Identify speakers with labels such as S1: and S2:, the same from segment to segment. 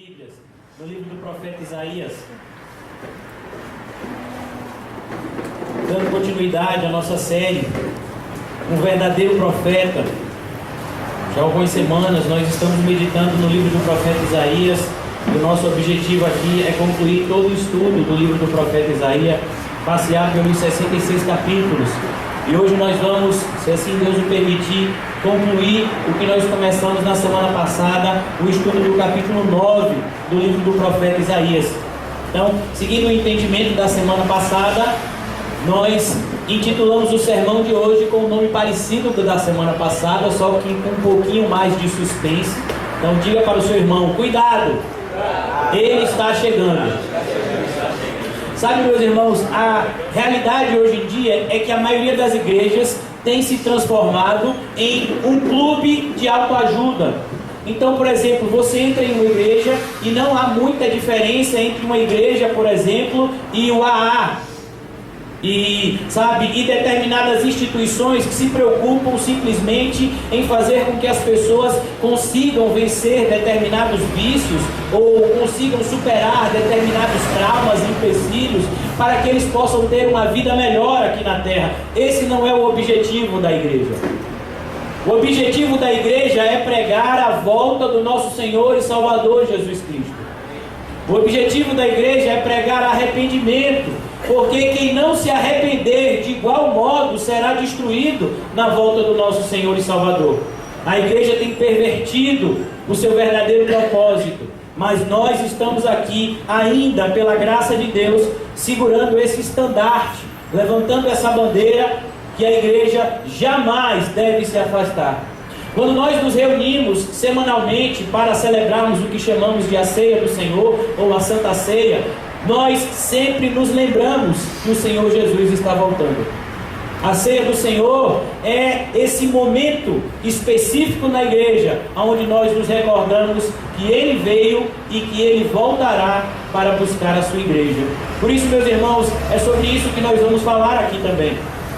S1: Bíblias no livro do profeta Isaías, dando continuidade à nossa série, Um Verdadeiro Profeta. Já há algumas semanas nós estamos meditando no livro do profeta Isaías, e o nosso objetivo aqui é concluir todo o estudo do livro do profeta Isaías, passear pelos 66 capítulos. E hoje nós vamos, se assim Deus o permitir, concluir o que nós começamos na semana passada, o estudo do capítulo 9 do livro do profeta Isaías. Então, seguindo o entendimento da semana passada, nós intitulamos o sermão de hoje com um nome parecido do da semana passada, só que com um pouquinho mais de suspense. Então diga para o seu irmão: cuidado, ele está chegando. Sabe, meus irmãos, a realidade hoje em dia é que a maioria das igrejas tem se transformado em um clube de autoajuda. Então, por exemplo, você entra em uma igreja e não há muita diferença entre uma igreja, por exemplo, e o AA. E determinadas instituições que se preocupam simplesmente em fazer com que as pessoas consigam vencer determinados vícios ou consigam superar determinados traumas e empecilhos para que eles possam ter uma vida melhor aqui na terra. Esse não é o objetivo da igreja. O objetivo da igreja é pregar a volta do nosso Senhor e Salvador Jesus Cristo. O objetivo da igreja é pregar arrependimento, porque quem não se arrepender de igual modo será destruído na volta do nosso Senhor e Salvador. A igreja tem pervertido o seu verdadeiro propósito, mas nós estamos aqui ainda, pela graça de Deus, segurando esse estandarte, levantando essa bandeira que a igreja jamais deve se afastar. Quando nós nos reunimos semanalmente para celebrarmos o que chamamos de a ceia do Senhor, ou a Santa Ceia, nós sempre nos lembramos que o Senhor Jesus está voltando. A ceia do Senhor é esse momento específico na igreja, onde nós nos recordamos que Ele veio e que Ele voltará para buscar a sua igreja. Por isso, meus irmãos, é sobre isso que nós vamos falar aqui também.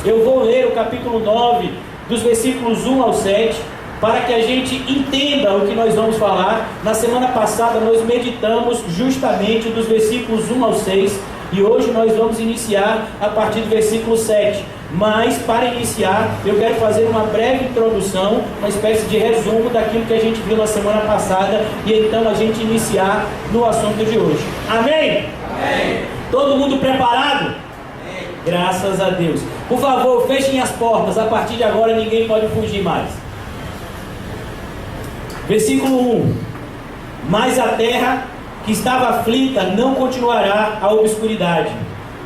S1: Eu vou ler o capítulo 9, dos versículos 1 ao 7, para que a gente entenda o que nós vamos falar. Na semana passada nós meditamos justamente dos versículos 1 ao 6, e hoje nós vamos iniciar a partir do versículo 7. Mas para iniciar, eu quero fazer uma breve introdução, uma espécie de resumo daquilo que a gente viu na semana passada, e então a gente iniciar no assunto de hoje. Amém? Amém. Todo mundo preparado? Amém. Graças a Deus. Por favor, fechem as portas, a partir de agora ninguém pode fugir mais. Versículo 1: Mas a terra que estava aflita não continuará a obscuridade.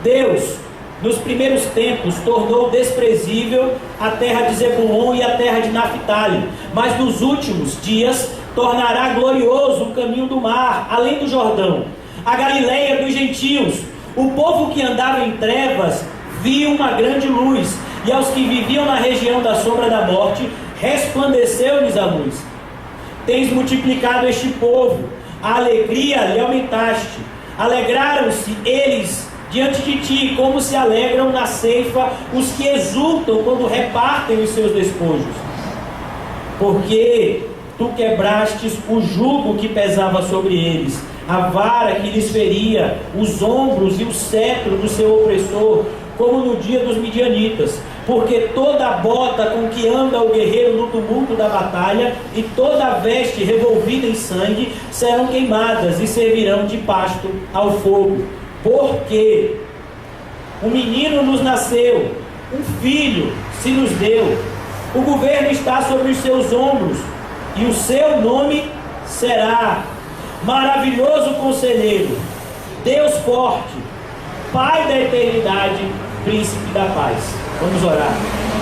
S1: Deus, nos primeiros tempos, tornou desprezível a terra de Zebulon e a terra de Naphtali, mas nos últimos dias tornará glorioso o caminho do mar, além do Jordão, a Galileia dos gentios. O povo que andava em trevas viu uma grande luz, e aos que viviam na região da sombra da morte resplandeceu-lhes a luz. Tens multiplicado este povo, a alegria lhe aumentaste. Alegraram-se eles diante de ti, como se alegram na ceifa os que exultam quando repartem os seus despojos. Porque tu quebrastes o jugo que pesava sobre eles, a vara que lhes feria os ombros e o cetro do seu opressor, como no dia dos midianitas. Porque toda a bota com que anda o guerreiro no tumulto da batalha e toda a veste revolvida em sangue serão queimadas e servirão de pasto ao fogo. Porque um menino nos nasceu, um filho se nos deu, o governo está sobre os seus ombros, e o seu nome será Maravilhoso Conselheiro, Deus Forte, Pai da Eternidade, Príncipe da Paz. Vamos orar.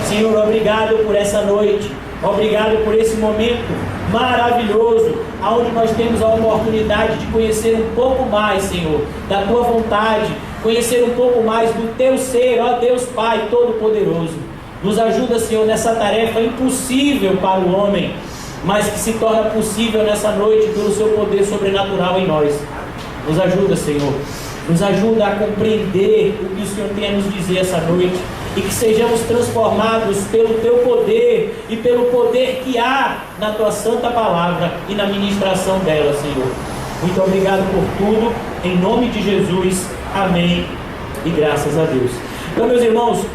S1: Senhor, obrigado por essa noite, obrigado por esse momento maravilhoso, onde nós temos a oportunidade de conhecer um pouco mais, Senhor, da Tua vontade, conhecer um pouco mais do Teu ser, ó Deus Pai Todo-Poderoso. Nos ajuda, Senhor, nessa tarefa impossível para o homem, mas que se torna possível nessa noite pelo Seu poder sobrenatural em nós. Nos ajuda, Senhor. Nos ajuda a compreender o que o Senhor tem a nos dizer essa noite, e que sejamos transformados pelo Teu poder e pelo poder que há na Tua santa palavra e na ministração dela, Senhor. Muito obrigado por tudo, em nome de Jesus, amém e graças a Deus. Então, meus irmãos,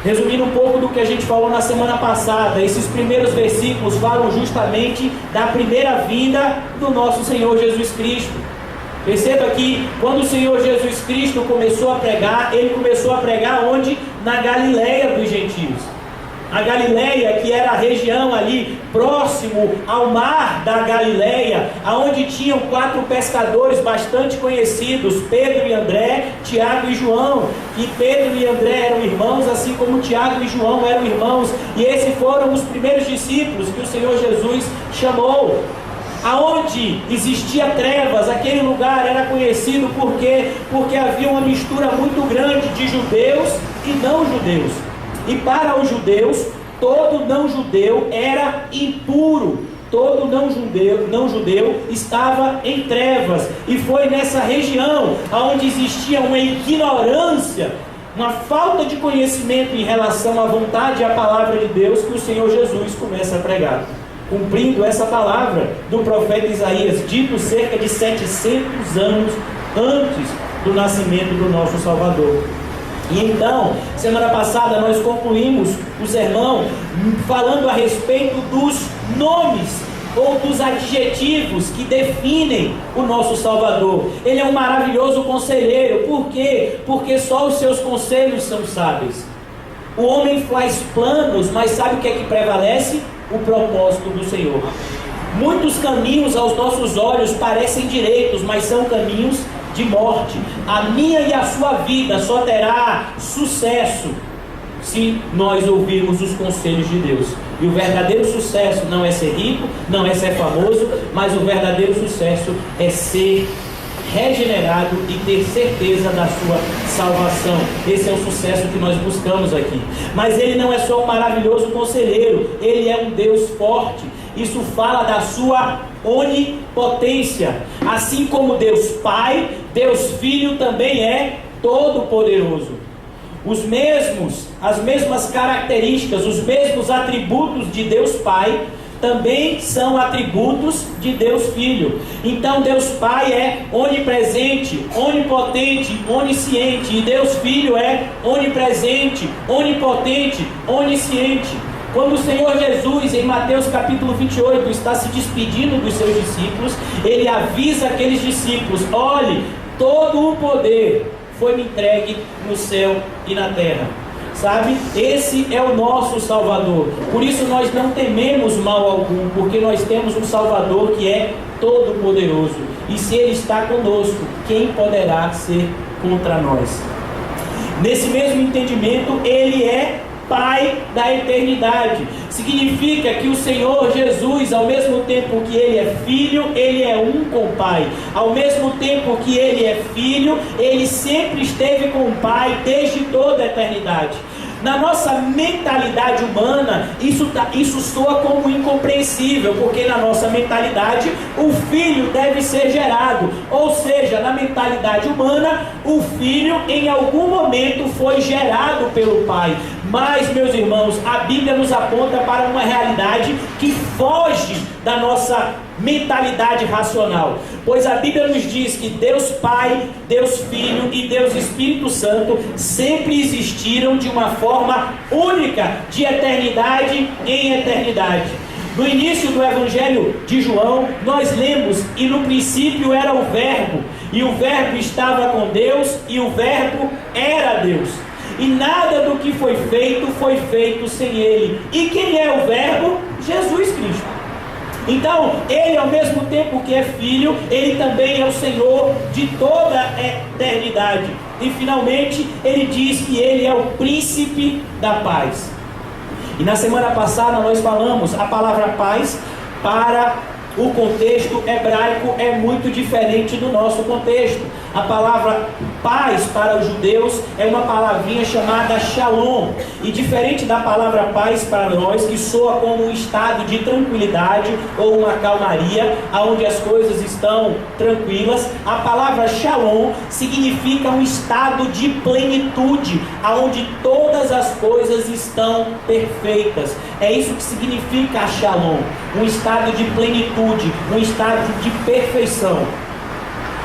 S1: resumindo um pouco do que a gente falou na semana passada, esses primeiros versículos falam justamente da primeira vinda do nosso Senhor Jesus Cristo. Perceba que quando o Senhor Jesus Cristo começou a pregar, Ele começou a pregar onde? Na Galileia dos gentios. A Galileia, que era a região ali próximo ao mar da Galileia, aonde tinham 4 pescadores bastante conhecidos, Pedro e André, Tiago e João. E Pedro e André eram irmãos, assim como Tiago e João eram irmãos. E esses foram os primeiros discípulos que o Senhor Jesus chamou. Aonde existia trevas, aquele lugar era conhecido porque havia uma mistura muito grande de judeus e não judeus. E para os judeus, todo não judeu era impuro. Todo não judeu estava em trevas. E foi nessa região onde existia uma ignorância, uma falta de conhecimento em relação à vontade e à palavra de Deus, que o Senhor Jesus começa a pregar, cumprindo essa palavra do profeta Isaías, dito cerca de 700 anos antes do nascimento do nosso Salvador. E então, semana passada nós concluímos o sermão falando a respeito dos nomes ou dos adjetivos que definem o nosso Salvador. Ele é um maravilhoso conselheiro. Por quê? Porque só os seus conselhos são sábios. O homem faz planos, mas sabe o que é que prevalece? O propósito do Senhor. Muitos caminhos aos nossos olhos parecem direitos, mas são caminhos de morte. A minha e a sua vida só terá sucesso se nós ouvirmos os conselhos de Deus. E o verdadeiro sucesso não é ser rico, não é ser famoso, mas o verdadeiro sucesso é ser regenerado e ter certeza da sua salvação. Esse é o sucesso que nós buscamos aqui. Mas Ele não é só um maravilhoso conselheiro, Ele é um Deus forte. Isso fala da sua onipotência. Assim como Deus Pai, Deus Filho também é todo-poderoso. As mesmas características, os mesmos atributos de Deus Pai também são atributos de Deus Filho. Então Deus Pai é onipresente, onipotente, onisciente, e Deus Filho é onipresente, onipotente, onisciente. Quando o Senhor Jesus, em Mateus capítulo 28, está se despedindo dos seus discípulos, Ele avisa aqueles discípulos: olhe, todo o poder foi-me entregue no céu e na terra. Sabe? Esse é o nosso Salvador. Por isso nós não tememos mal algum, porque nós temos um Salvador que é todo poderoso. E se Ele está conosco, quem poderá ser contra nós? Nesse mesmo entendimento, Ele é Pai da eternidade. Significa que o Senhor Jesus, ao mesmo tempo que Ele é Filho, Ele é um com o Pai. Ao mesmo tempo que Ele é Filho, Ele sempre esteve com o Pai desde toda a eternidade. Na nossa mentalidade humana, isso soa como incompreensível, porque na nossa mentalidade, o filho deve ser gerado. Ou seja, na mentalidade humana, o filho em algum momento foi gerado pelo pai. Mas, meus irmãos, a Bíblia nos aponta para uma realidade que foge da nossa mentalidade racional. Pois a Bíblia nos diz que Deus Pai, Deus Filho e Deus Espírito Santo sempre existiram de uma forma única, de eternidade em eternidade. No início do Evangelho de João, nós lemos: e no princípio era o Verbo, e o Verbo estava com Deus, e o Verbo era Deus. E nada do que foi feito sem Ele. E quem é o Verbo? Jesus Cristo. Então, Ele, ao mesmo tempo que é Filho, Ele também é o Senhor de toda a eternidade. E finalmente, Ele diz que Ele é o príncipe da paz. E na semana passada nós falamos, a palavra paz para o contexto hebraico é muito diferente do nosso contexto. A palavra paz para os judeus é uma palavrinha chamada shalom. E diferente da palavra paz para nós, que soa como um estado de tranquilidade ou uma calmaria, onde as coisas estão tranquilas, a palavra shalom significa um estado de plenitude, onde todas as coisas estão perfeitas. É isso que significa a shalom, um estado de plenitude, um estado de perfeição.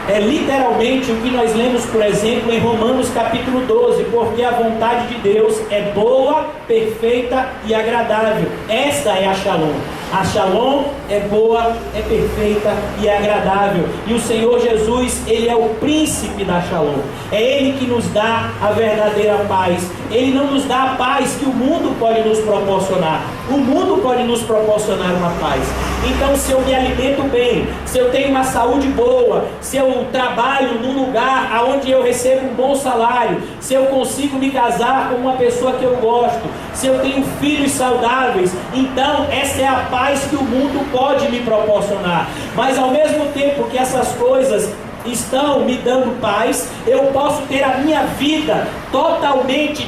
S1: É literalmente o que nós lemos, por exemplo, em Romanos capítulo 12, porque a vontade de Deus é boa, perfeita e agradável. Esta é a Shalom. A Shalom é boa, é perfeita e é agradável. E o Senhor Jesus, Ele é o príncipe da Shalom. É Ele que nos dá a verdadeira paz. Ele não nos dá a paz que o mundo pode nos proporcionar. O mundo pode nos proporcionar uma paz. Então, se eu me alimento bem, se eu tenho uma saúde boa, se eu trabalho num lugar onde eu recebo um bom salário, se eu consigo me casar com uma pessoa que eu gosto, se eu tenho filhos saudáveis, então essa é a paz que o mundo pode me proporcionar. Mas ao mesmo tempo que essas coisas estão me dando paz, eu posso ter a minha vida totalmente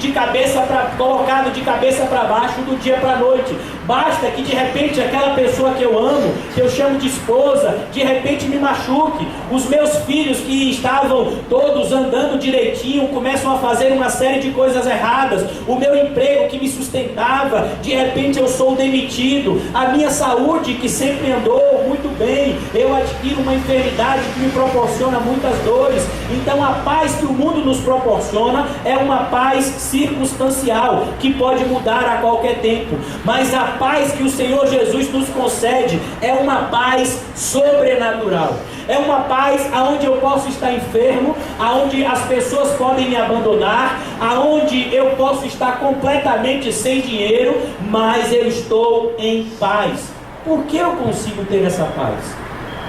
S1: colocado de cabeça para baixo do dia para a noite. Basta que de repente aquela pessoa que eu amo, que eu chamo de esposa, de repente me machuque. Os meus filhos que estavam todos andando direitinho começam a fazer uma série de coisas erradas. O meu emprego que me sustentava, de repente eu sou demitido. A minha saúde que sempre andou muito bem, eu adquiro uma enfermidade que me proporciona muitas dores. Então a paz que o mundo nos proporciona é uma paz circunstancial, que pode mudar a qualquer tempo. Mas a paz que o Senhor Jesus nos concede é uma paz sobrenatural. É uma paz aonde eu posso estar enfermo, aonde as pessoas podem me abandonar, aonde eu posso estar completamente sem dinheiro, mas eu estou em paz. Por que eu consigo ter essa paz?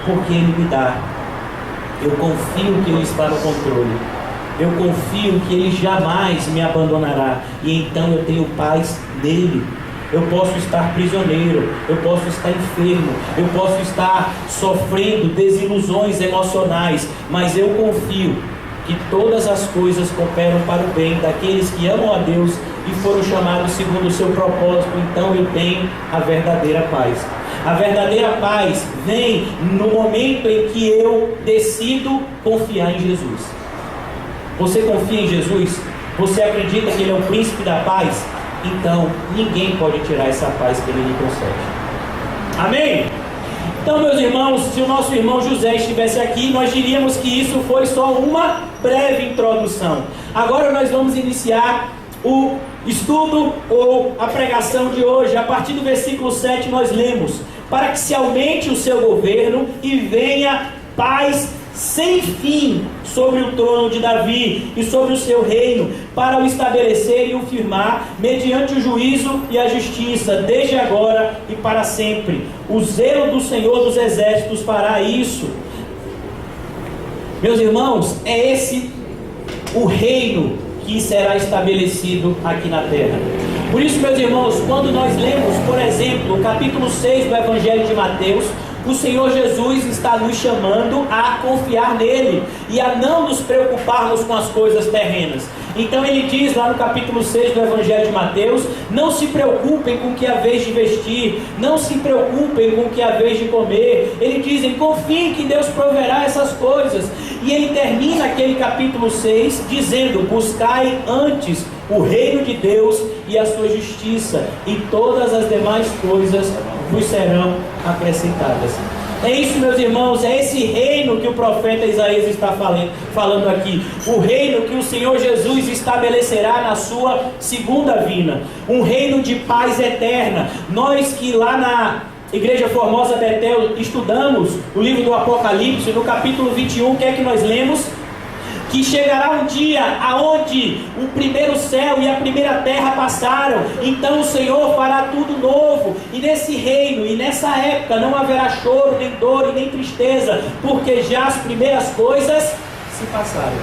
S1: Porque Ele me dá. Eu confio que Ele está no controle. Eu confio que Ele jamais me abandonará. E então eu tenho paz nele. Eu posso estar prisioneiro, eu posso estar enfermo, eu posso estar sofrendo desilusões emocionais, mas eu confio que todas as coisas cooperam para o bem daqueles que amam a Deus e foram chamados segundo o seu propósito. Então eu tenho a verdadeira paz. A verdadeira paz vem no momento em que eu decido confiar em Jesus. Você confia em Jesus? Você acredita que Ele é o príncipe da paz? Então, ninguém pode tirar essa paz que Ele lhe concede. Amém? Então, meus irmãos, se o nosso irmão José estivesse aqui, nós diríamos que isso foi só uma breve introdução. Agora nós vamos iniciar o estudo ou a pregação de hoje. A partir do versículo 7 nós lemos: para que se aumente o seu governo e venha paz sem fim sobre o trono de Davi e sobre o seu reino, para o estabelecer e o firmar mediante o juízo e a justiça, desde agora e para sempre. O zelo do Senhor dos Exércitos fará isso. Meus irmãos, é esse o reino que será estabelecido aqui na terra. Por isso, meus irmãos, quando nós lemos, por exemplo, o capítulo 6 do Evangelho de Mateus, o Senhor Jesus está nos chamando a confiar nele e a não nos preocuparmos com as coisas terrenas. Então ele diz lá no capítulo 6 do Evangelho de Mateus: não se preocupem com o que é a vez de vestir, não se preocupem com o que é a vez de comer. Ele diz: confiem que Deus proverá essas coisas. E ele termina aquele capítulo 6 dizendo: buscai antes o reino de Deus e a sua justiça, e todas as demais coisas vos serão acrescentadas. É isso, meus irmãos, é esse reino que o profeta Isaías está falando aqui. O reino que o Senhor Jesus estabelecerá na sua segunda vinda. Um reino de paz eterna. Nós que lá na Igreja Formosa Betel estudamos o livro do Apocalipse, no capítulo 21, o que é que nós lemos? Que chegará um dia aonde o primeiro céu e a primeira terra passaram, então o Senhor fará tudo novo, e nesse reino e nessa época não haverá choro, nem dor e nem tristeza, porque já as primeiras coisas se passaram.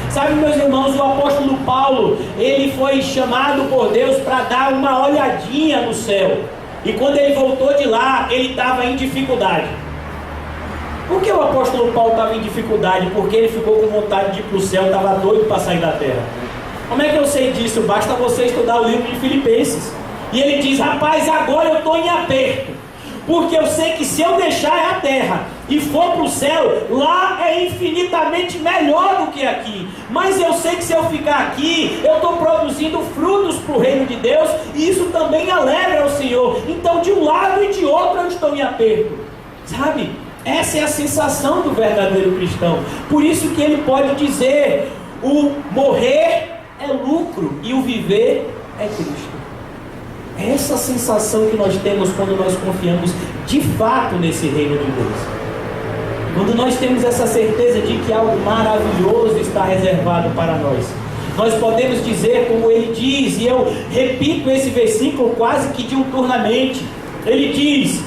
S1: Sabe, meus irmãos, o apóstolo Paulo, ele foi chamado por Deus para dar uma olhadinha no céu, e quando ele voltou de lá, ele estava em dificuldade. Por que o apóstolo Paulo estava em dificuldade? Porque ele ficou com vontade de ir para o céu, estava doido para sair da terra. Como é que eu sei disso? Basta você estudar o livro de Filipenses. E ele diz: rapaz, agora eu estou em aperto, porque eu sei que se eu deixar a terra e for para o céu, lá é infinitamente melhor do que aqui. Mas eu sei que se eu ficar aqui, eu estou produzindo frutos para o reino de Deus, e isso também alegra o Senhor. Então, de um lado e de outro, eu estou em aperto. Sabe? Essa é a sensação do verdadeiro cristão. Por isso que ele pode dizer: o morrer é lucro e o viver é Cristo. É essa sensação que nós temos quando nós confiamos de fato nesse reino de Deus. Quando nós temos essa certeza de que algo maravilhoso está reservado para nós. Nós podemos dizer como ele diz, e eu repito esse versículo quase que diuturnamente. Ele diz: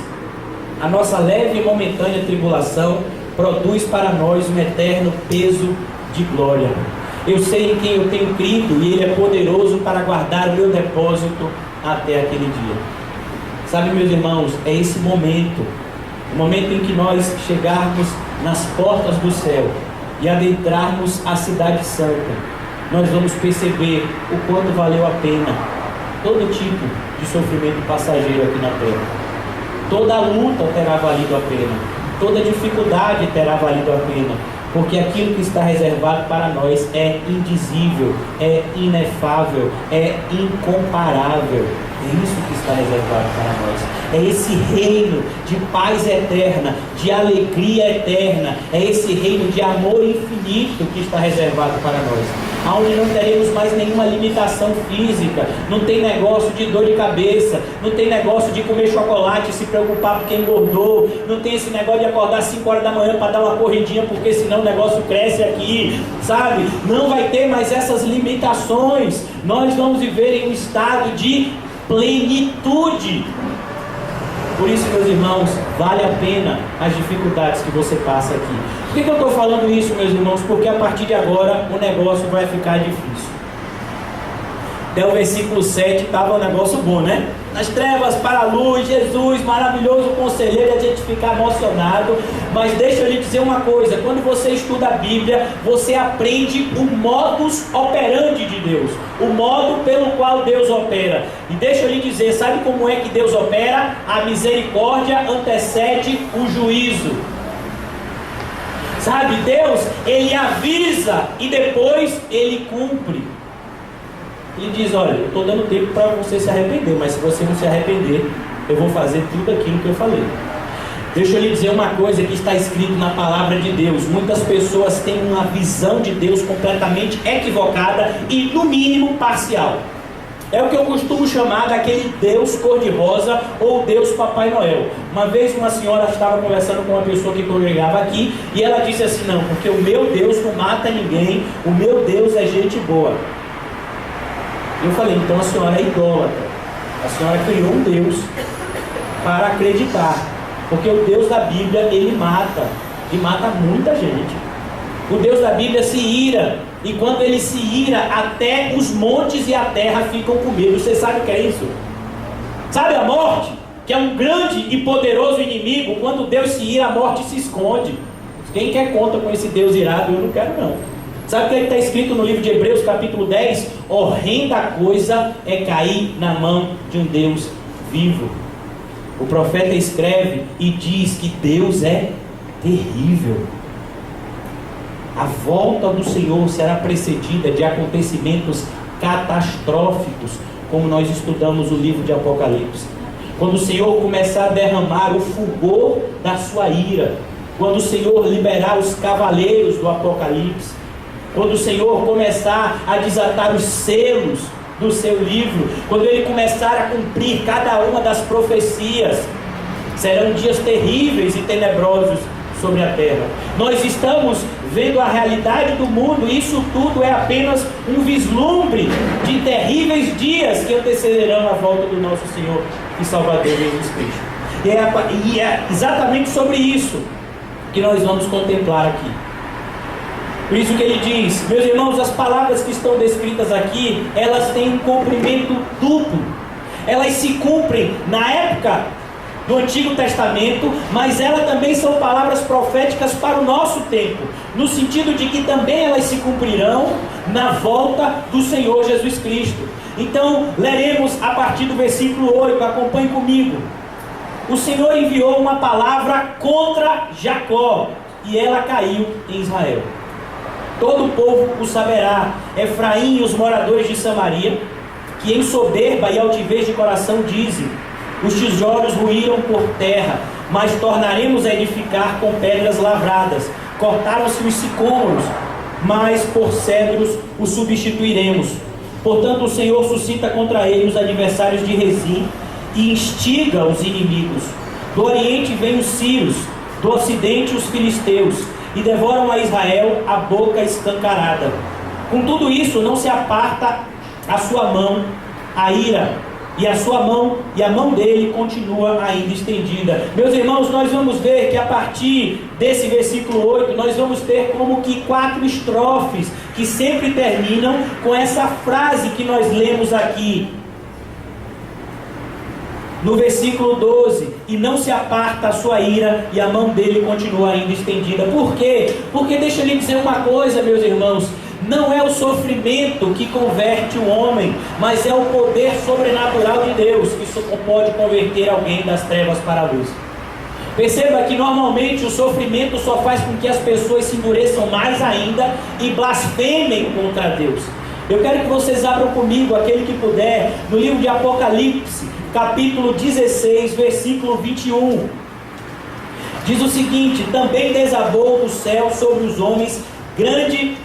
S1: a nossa leve e momentânea tribulação produz para nós um eterno peso de glória. Eu sei em quem eu tenho crido e Ele é poderoso para guardar o meu depósito até aquele dia. Sabe, meus irmãos, é esse momento, o momento em que nós chegarmos nas portas do céu e adentrarmos a cidade santa, nós vamos perceber o quanto valeu a pena todo tipo de sofrimento passageiro aqui na terra. Toda luta terá valido a pena, toda dificuldade terá valido a pena, porque aquilo que está reservado para nós é indizível, é inefável, é incomparável. É isso que está reservado para nós. É esse reino de paz eterna, de alegria eterna. É esse reino de amor infinito que está reservado para nós. Onde não teremos mais nenhuma limitação física. Não tem negócio de dor de cabeça. Não tem negócio de comer chocolate e se preocupar porque engordou. Não tem esse negócio de acordar às 5 horas da manhã para dar uma corridinha, porque senão o negócio cresce aqui, sabe? Não vai ter mais essas limitações. Nós vamos viver em um estado de plenitude. Por isso, meus irmãos, vale a pena as dificuldades que você passa aqui. Por que eu estou falando isso, meus irmãos? Porque a partir de agora o negócio vai ficar difícil. Até o versículo 7 estava um negócio bom, né? Nas trevas para a luz, Jesus, maravilhoso conselheiro, a gente fica emocionado. Mas deixa eu lhe dizer uma coisa: quando você estuda a Bíblia, você aprende o modus operandi de Deus, o modo pelo qual Deus opera. E deixa eu lhe dizer, sabe como é que Deus opera? A misericórdia antecede o juízo. Sabe, Deus, Ele avisa e depois Ele cumpre. Ele diz: olha, eu estou dando tempo para você se arrepender, mas se você não se arrepender, eu vou fazer tudo aquilo que eu falei. Deixa eu lhe dizer uma coisa que está escrito na palavra de Deus. Muitas pessoas têm uma visão de Deus completamente equivocada e, no mínimo, parcial. É o que eu costumo chamar daquele Deus cor-de-rosa ou Deus Papai Noel. Uma vez uma senhora estava conversando com uma pessoa que congregava aqui e ela disse assim: não, porque o meu Deus não mata ninguém, o meu Deus é gente boa. Eu falei: então a senhora é idólatra. A senhora criou um Deus para acreditar, porque o Deus da Bíblia, ele mata, e mata muita gente. O Deus da Bíblia se ira, e quando ele se ira, até os montes e a terra ficam com medo. Você sabe o que é isso? Sabe a morte, que é um grande e poderoso inimigo? Quando Deus se ira, a morte se esconde. Quem quer conta com esse Deus irado? Eu não quero, não. Sabe o que está escrito no livro de Hebreus, capítulo 10? Horrenda coisa é cair na mão de um Deus vivo. O profeta escreve e diz que Deus é terrível. A volta do Senhor será precedida de acontecimentos catastróficos, como nós estudamos o livro de Apocalipse. Quando o Senhor começar a derramar o fulgor da sua ira, quando o Senhor liberar os cavaleiros do Apocalipse, quando o Senhor começar a desatar os selos do seu livro, quando Ele começar a cumprir cada uma das profecias, serão dias terríveis e tenebrosos sobre a terra. Nós estamos vendo a realidade do mundo, e isso tudo é apenas um vislumbre de terríveis dias que antecederão a volta do nosso Senhor e Salvador Jesus Cristo. E é exatamente sobre isso que nós vamos contemplar aqui. Por isso que ele diz: meus irmãos, as palavras que estão descritas aqui, elas têm um cumprimento duplo. Elas se cumprem na época do Antigo Testamento, mas elas também são palavras proféticas para o nosso tempo, no sentido de que também elas se cumprirão na volta do Senhor Jesus Cristo. Então, leremos a partir do versículo 8, acompanhe comigo. O Senhor enviou uma palavra contra Jacó, e ela caiu em Israel. Todo o povo o saberá, Efraim e os moradores de Samaria, que em soberba e altivez de coração dizem: os tijolos ruíram por terra, mas tornaremos a edificar com pedras lavradas. Cortaram-se os sicômoros, mas por cedros os substituiremos. Portanto, o Senhor suscita contra ele os adversários de Rezim e instiga os inimigos. Do Oriente vêm os sírios, do Ocidente os filisteus, e devoram a Israel a boca escancarada. Com tudo isso, não se aparta a sua mão, a ira, e a mão dele continua ainda estendida. Meus irmãos, nós vamos ver que a partir desse versículo 8, nós vamos ter como que 4 estrofes, que sempre terminam com essa frase que nós lemos aqui. No versículo 12, e não se aparta a sua ira, e a mão dele continua ainda estendida. Por quê? Porque deixa eu lhe dizer uma coisa, meus irmãos, não é o sofrimento que converte o homem, mas é o poder sobrenatural de Deus que pode converter alguém das trevas para a luz. Perceba que normalmente o sofrimento só faz com que as pessoas se endureçam mais ainda e blasfemem contra Deus. Eu quero que vocês abram comigo, aquele que puder, no livro de Apocalipse, capítulo 16, versículo 21. Diz o seguinte: também desabou do céu sobre os homens grande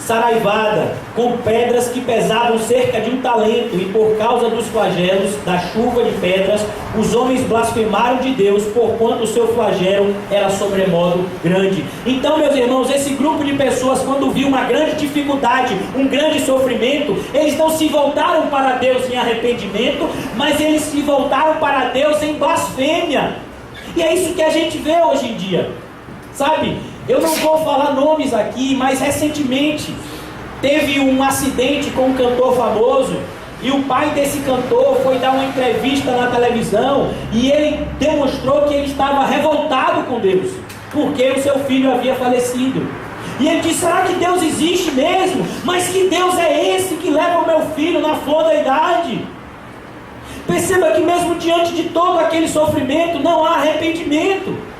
S1: saraivada, com pedras que pesavam cerca de 1 talento, e por causa dos flagelos, da chuva de pedras, os homens blasfemaram de Deus, porquanto o seu flagelo era sobremodo grande. Então, meus irmãos, esse grupo de pessoas, quando viu uma grande dificuldade, um grande sofrimento, eles não se voltaram para Deus em arrependimento, mas eles se voltaram para Deus em blasfêmia. E é isso que a gente vê hoje em dia, sabe? Eu não vou falar nomes aqui, mas recentemente teve um acidente com um cantor famoso, e o pai desse cantor foi dar uma entrevista na televisão, e ele demonstrou que ele estava revoltado com Deus, porque o seu filho havia falecido. E ele disse: será que Deus existe mesmo? Mas que Deus é esse que leva o meu filho na flor da idade? Perceba que mesmo diante de todo aquele sofrimento, não há arrependimento.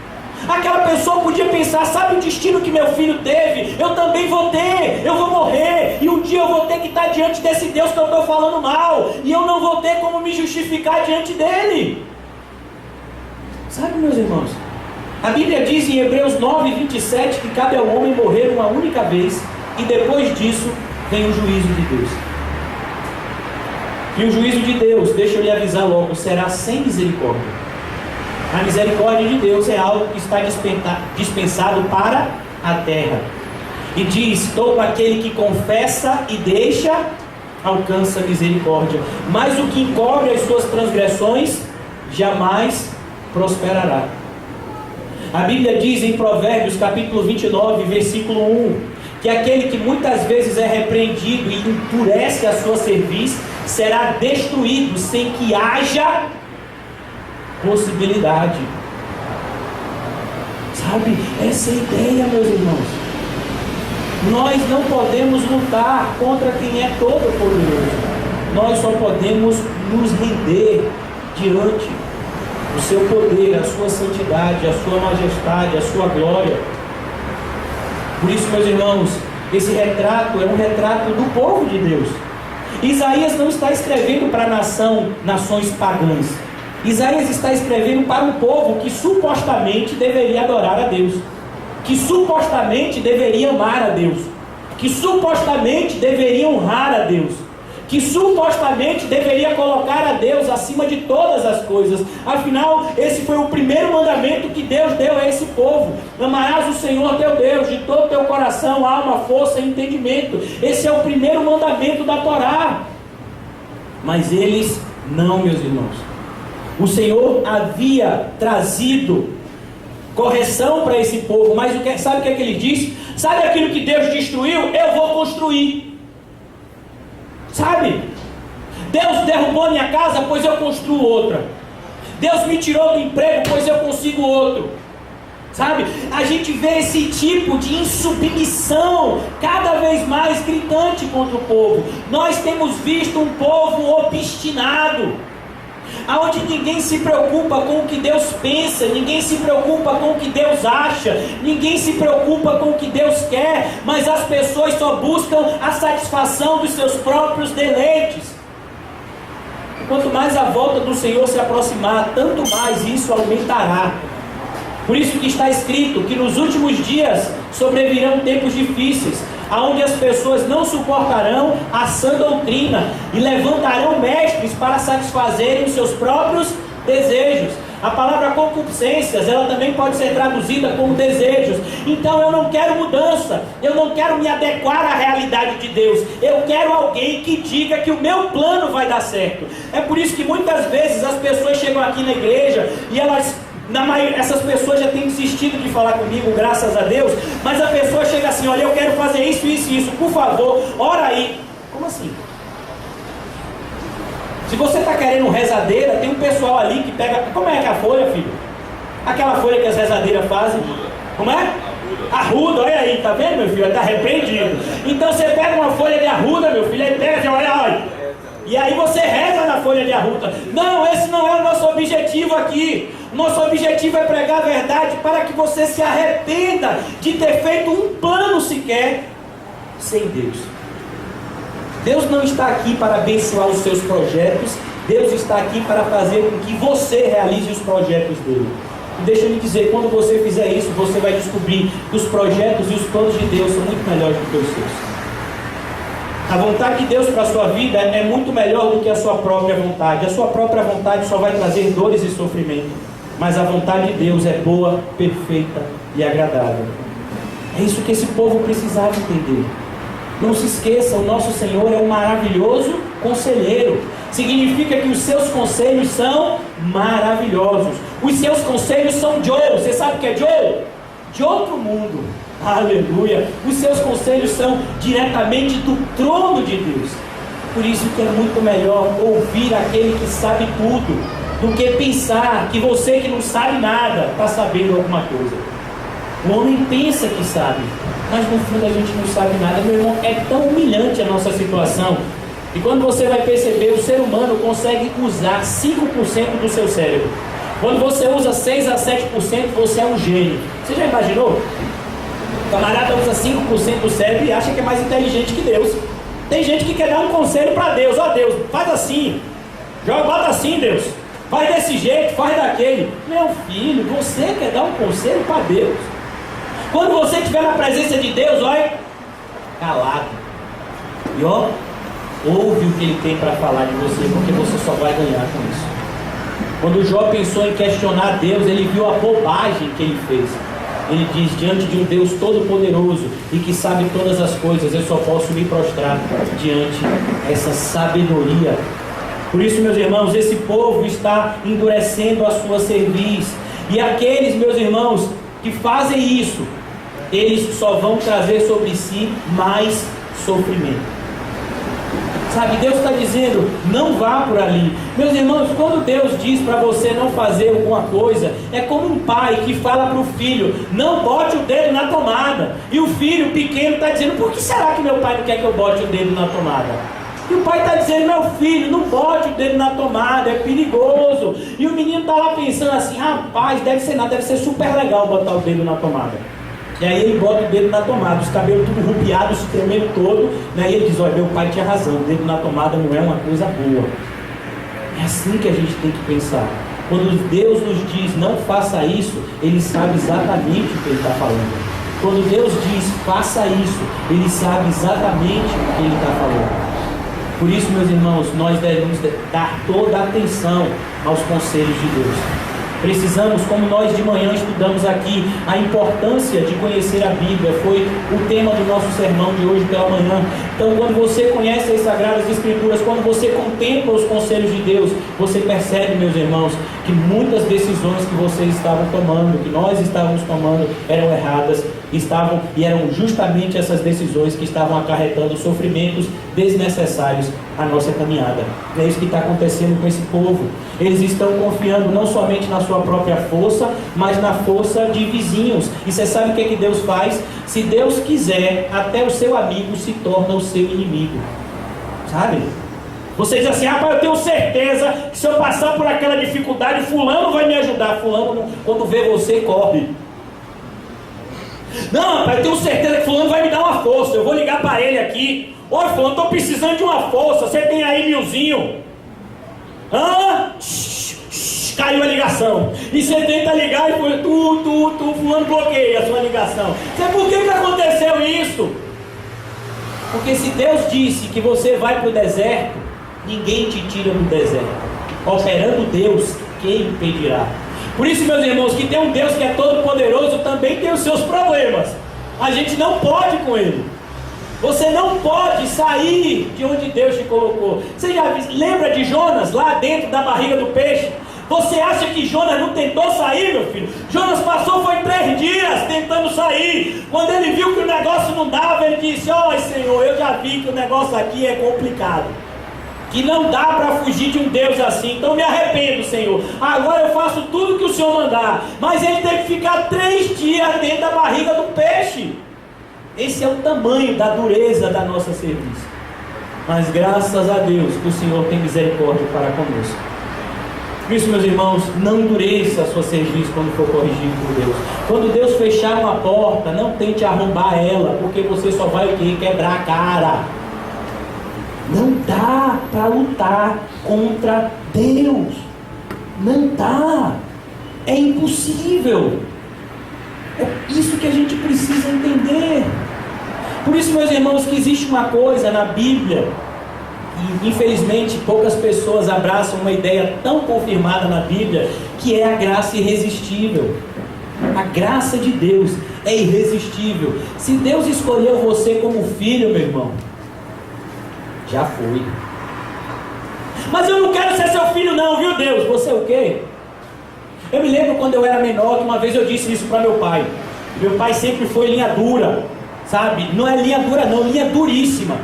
S1: Aquela pessoa podia pensar: sabe o destino que meu filho teve? Eu também vou ter, eu vou morrer, e um dia eu vou ter que estar diante desse Deus que eu estou falando mal, e eu não vou ter como me justificar diante dele. Sabe, meus irmãos, a Bíblia diz em Hebreus 9:27 que cabe ao homem morrer uma única vez, e depois disso vem o juízo de Deus. E o juízo de Deus, deixa eu lhe avisar logo, será sem misericórdia. A misericórdia de Deus é algo que está dispensado para a terra. E diz: todo aquele que confessa e deixa, alcança misericórdia. Mas o que encobre as suas transgressões, jamais prosperará. A Bíblia diz em Provérbios capítulo 29, versículo 1, que aquele que muitas vezes é repreendido e endurece a sua cerviz, será destruído sem que haja possibilidade. Sabe, essa é a ideia, meus irmãos. Nós não podemos lutar contra quem é todo poderoso. Nós só podemos nos render diante do seu poder, a sua santidade, a sua majestade, a sua glória. Por isso, meus irmãos, esse retrato é um retrato do povo de Deus. Isaías não está escrevendo para nações pagãs. Isaías está escrevendo para um povo que supostamente deveria adorar a Deus, que supostamente deveria amar a Deus, que supostamente deveria honrar a Deus, que supostamente deveria colocar a Deus acima de todas as coisas. Afinal, esse foi o primeiro mandamento que Deus deu a esse povo: amarás o Senhor teu Deus de todo o teu coração, alma, força e entendimento. Esse é o primeiro mandamento da Torá. Mas eles não, meus irmãos. O Senhor havia trazido correção para esse povo, mas sabe o que é que ele disse? Sabe aquilo que Deus destruiu? Eu vou construir. Sabe? Deus derrubou minha casa, pois eu construo outra. Deus me tirou do emprego, pois eu consigo outro. Sabe? A gente vê esse tipo de insubmissão cada vez mais gritante contra o povo. Nós temos visto um povo obstinado, aonde ninguém se preocupa com o que Deus pensa, ninguém se preocupa com o que Deus acha, ninguém se preocupa com o que Deus quer, mas as pessoas só buscam a satisfação dos seus próprios deleites. quanto mais a volta do Senhor se aproximar, tanto mais isso aumentará. Por isso que está escrito que nos últimos dias sobrevirão tempos difíceis, onde as pessoas não suportarão a sã doutrina e levantarão mestres para satisfazerem os seus próprios desejos. A palavra concupiscências, ela também pode ser traduzida como desejos. Então eu não quero mudança, eu não quero me adequar à realidade de Deus, eu quero alguém que diga que o meu plano vai dar certo. É por isso que muitas vezes as pessoas chegam aqui na igreja e essas pessoas já têm desistido de falar comigo, graças a Deus, mas a pessoa chega assim: olha, eu quero fazer isso, isso e isso, por favor, ora aí. Como assim? Se você está querendo rezadeira, tem um pessoal ali que pega... Como é que é a folha, filho? Aquela folha que as rezadeiras fazem. Como é? Arruda, olha aí, tá vendo, meu filho? Está repreendido. Então você pega uma folha de arruda, meu filho, aí pega, olha. E aí você reza na folha de arruda. Não, esse não é o nosso objetivo aqui. Nosso objetivo é pregar a verdade para que você se arrependa de ter feito um plano sequer sem Deus. Deus não está aqui para abençoar os seus projetos. Deus está aqui para fazer com que você realize os projetos dele. E deixa eu lhe dizer, quando você fizer isso, você vai descobrir que os projetos e os planos de Deus são muito melhores do que os seus. A vontade de Deus para a sua vida é muito melhor do que a sua própria vontade. A sua própria vontade só vai trazer dores e sofrimento. Mas a vontade de Deus é boa, perfeita e agradável. É isso que esse povo precisava entender. Não se esqueça, o nosso Senhor é um maravilhoso conselheiro. Significa que os seus conselhos são maravilhosos. Os seus conselhos são Joe. Você sabe o que é Joe? De outro mundo. Aleluia. Os seus conselhos são diretamente do trono de Deus. Por isso que é muito melhor ouvir aquele que sabe tudo, do que pensar que você que não sabe nada está sabendo alguma coisa. O homem pensa que sabe, mas no fundo a gente não sabe nada. Meu irmão, é tão humilhante a nossa situação. E quando você vai perceber, o ser humano consegue usar 5% do seu cérebro. Quando você usa 6 a 7%, você é um gênio. Você já imaginou? O camarada usa 5% do cérebro e acha que é mais inteligente que Deus. Tem gente que quer dar um conselho para Deus. Ó, Deus, faz assim. Joga, bota assim, Deus. Faz desse jeito, faz daquele. Meu filho, você quer dar um conselho para Deus. Quando você estiver na presença de Deus, olha, calado. E ó, ouve o que Ele tem para falar de você, porque você só vai ganhar com isso. Quando Jó pensou em questionar Deus, ele viu a bobagem que ele fez. Ele diz: diante de um Deus todo-poderoso e que sabe todas as coisas, eu só posso me prostrar diante dessa sabedoria. Por isso, meus irmãos, esse povo está endurecendo a sua cerviz. E aqueles, meus irmãos, que fazem isso, eles só vão trazer sobre si mais sofrimento. Sabe, Deus está dizendo: não vá por ali. Meus irmãos, quando Deus diz para você não fazer alguma coisa, é como um pai que fala para o filho: não bote o dedo na tomada. E o filho pequeno está dizendo: por que será que meu pai não quer que eu bote o dedo na tomada? E o pai está dizendo: meu filho, não bote o dedo na tomada, é perigoso. E o menino está lá pensando assim: rapaz, deve ser nada, deve ser super legal botar o dedo na tomada. E aí ele bota o dedo na tomada, os cabelos tudo rupiados, se tremendo todo, né? E ele diz: olha, meu pai tinha razão, o dedo na tomada não é uma coisa boa. É assim que a gente tem que pensar. Quando Deus nos diz: não faça isso, Ele sabe exatamente o que Ele está falando. Quando Deus diz: faça isso, Ele sabe exatamente o que Ele está falando. Por isso, meus irmãos, nós devemos dar toda a atenção aos conselhos de Deus. Precisamos, como nós de manhã estudamos aqui, a importância de conhecer a Bíblia. Foi o tema do nosso sermão de hoje pela manhã. Então, quando você conhece as Sagradas Escrituras, quando você contempla os conselhos de Deus, você percebe, meus irmãos, que muitas decisões que vocês estavam tomando, que nós estávamos tomando, eram erradas, e eram justamente essas decisões que estavam acarretando sofrimentos desnecessários à nossa caminhada. É isso que está acontecendo com esse povo. Eles estão confiando não somente na sua própria força, mas na força de vizinhos. E você sabe o que é que Deus faz? Se Deus quiser, até o seu amigo se torna o seu inimigo. Sabe? Você diz assim: rapaz, eu tenho certeza que se eu passar por aquela dificuldade, fulano vai me ajudar. Fulano, quando vê você, corre. Não, rapaz, eu tenho certeza que fulano vai me dar uma força. Eu vou ligar para ele aqui: oi, fulano, estou precisando de uma força. Você tem aí 1000zinho? Caiu a ligação. E você tenta ligar e foi fulano bloqueia a sua ligação. Sabe por que aconteceu isso? Porque se Deus disse que você vai para o deserto, ninguém te tira do deserto. Operando Deus, quem impedirá? Por isso, meus irmãos, que tem um Deus que é todo poderoso, também tem os seus problemas. A gente não pode com Ele. Você não pode sair de onde Deus te colocou. Você já lembra de Jonas lá dentro da barriga do peixe? Você acha que Jonas não tentou sair, meu filho? Jonas foi 3 dias tentando sair. Quando ele viu que o negócio não dava, ele disse: Senhor, eu já vi que o negócio aqui é complicado, que não dá para fugir de um Deus assim, então me arrependo, Senhor. Agora eu faço tudo que o Senhor mandar. Mas ele teve que ficar 3 dias dentro da barriga do peixe. Esse é o tamanho da dureza da nossa serviço. Mas graças a Deus que o Senhor tem misericórdia para conosco. Por isso, meus irmãos, não endureça a sua serviço quando for corrigido por Deus. Quando Deus fechar uma porta, não tente arrombar ela, porque você só vai o quê? Quebrar a cara. Não dá para lutar contra Deus. Não dá. É impossível. É isso que a gente precisa entender. Por isso, meus irmãos, que existe uma coisa na Bíblia, e infelizmente poucas pessoas abraçam uma ideia tão confirmada na Bíblia, que é a graça irresistível. A graça de Deus é irresistível. Se Deus escolheu você como filho, meu irmão, já foi. Mas eu não quero ser seu filho não, viu Deus? Você é o quê? Eu me lembro quando eu era menor, que uma vez eu disse isso para meu pai. Meu pai sempre foi linha dura, sabe? Não é linha dura não, linha duríssima.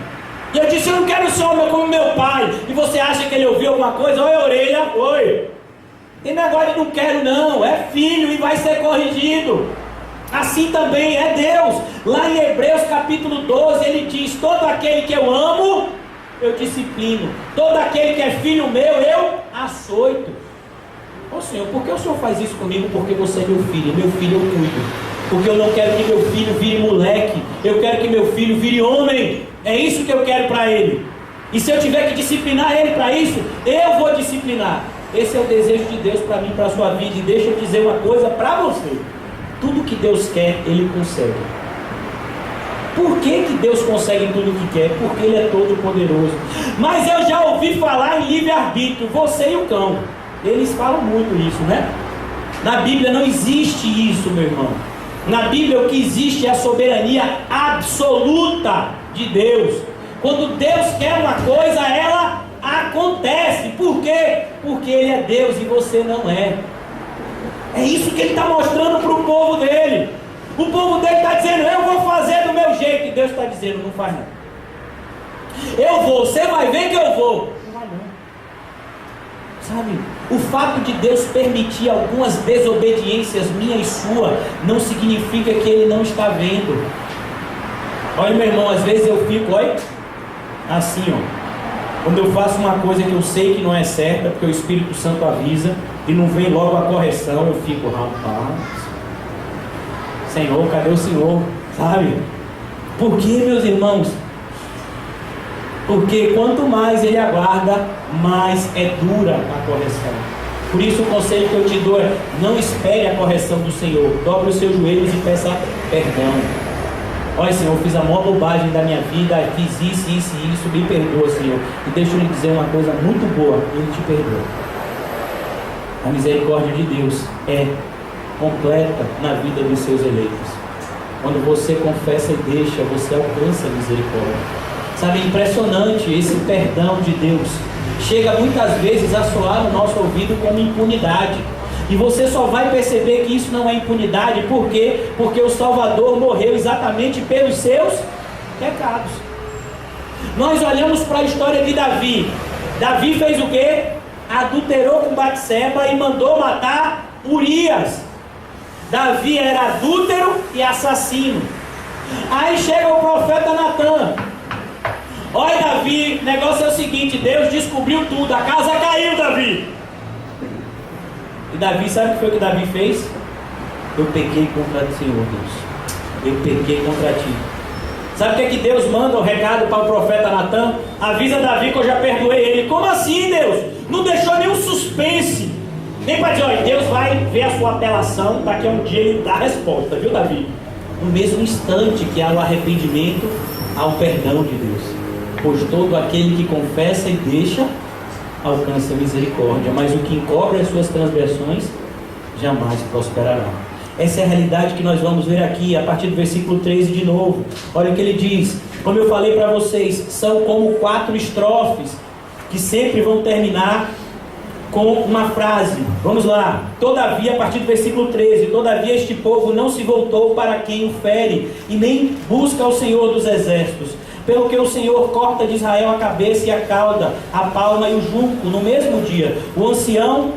S1: E eu disse: eu não quero ser homem como meu pai. E você acha que ele ouviu alguma coisa? Oi, orelha, oi. Tem negócio de não quero não, é filho e vai ser corrigido. Assim também é Deus. Lá em Hebreus capítulo 12 ele diz: todo aquele que eu amo, eu disciplino. Todo aquele que é filho meu, eu açoito. Ô Senhor, por que o Senhor faz isso comigo? Porque você é meu filho eu cuido. Porque eu não quero que meu filho vire moleque, eu quero que meu filho vire homem. É isso que eu quero para ele. E se eu tiver que disciplinar ele para isso, eu vou disciplinar. Esse é o desejo de Deus para mim, para a sua vida. E deixa eu dizer uma coisa para você: tudo que Deus quer, Ele consegue. Por que Deus consegue tudo o que quer? Porque Ele é todo poderoso. Mas eu já ouvi falar em livre-arbítrio, você e o cão. Eles falam muito isso, né? Na Bíblia não existe isso, meu irmão. Na Bíblia o que existe é a soberania absoluta de Deus. Quando Deus quer uma coisa, ela acontece. Por quê? Porque Ele é Deus e você não é. É isso que Ele está mostrando para o povo dele. O povo dele está dizendo: eu vou fazer do meu jeito. E Deus está dizendo: não faz não. Eu vou, você vai ver que eu vou. Não vai não. Sabe, o fato de Deus permitir algumas desobediências minha e sua, não significa que Ele não está vendo. Olha, meu irmão, às vezes eu fico, olha, assim, ó. Quando eu faço uma coisa que eu sei que não é certa, porque o Espírito Santo avisa, e não vem logo a correção, eu fico: rapaz, Senhor, cadê o Senhor? Sabe? Por que, meus irmãos? Porque quanto mais Ele aguarda, mais é dura a correção. Por isso o conselho que eu te dou é: não espere a correção do Senhor. Dobre os seus joelhos e peça perdão. Olha, Senhor, eu fiz a maior bobagem da minha vida, fiz isso, me perdoa, Senhor. E deixa eu lhe dizer uma coisa muito boa: Ele te perdoa. A misericórdia de Deus é completa na vida dos seus eleitos. Quando você confessa e deixa, você alcança a misericórdia. Sabe, é impressionante esse perdão de Deus. Chega muitas vezes a soar no nosso ouvido como impunidade. E você só vai perceber que isso não é impunidade. Por quê? Porque o Salvador morreu exatamente pelos seus pecados. Nós olhamos para a história de Davi. Davi fez o quê? Adulterou com Batseba e mandou matar Urias. Davi era adúltero e assassino. Aí chega o profeta Natan: olha, Davi, o negócio é o seguinte, Deus descobriu tudo, a casa caiu, Davi. E Davi, sabe o que foi que Davi fez? Eu pequei contra o Senhor, Deus. Eu pequei contra ti. Sabe o que é que Deus manda o recado para o profeta Natan? Avisa Davi que eu já perdoei ele. Como assim, Deus? não deixou nenhum suspense, nem para dizer, olha, Deus vai ver a sua apelação, daqui a um dia ele dá a resposta, viu, Davi? No mesmo instante que há o arrependimento, há o perdão de Deus, pois todo aquele que confessa e deixa, alcança a misericórdia, mas o que encobre as suas transgressões, jamais prosperará. Essa é a realidade que nós vamos ver aqui, a partir do versículo 13 de novo. Olha o que ele diz, como eu falei para vocês, são como 4 estrofes, que sempre vão terminar com uma frase. Vamos lá. Todavia, a partir do versículo 13, todavia este povo não se voltou para quem o fere, e nem busca o Senhor dos exércitos. Pelo que o Senhor corta de Israel a cabeça e a cauda, a palma e o junco no mesmo dia. O ancião,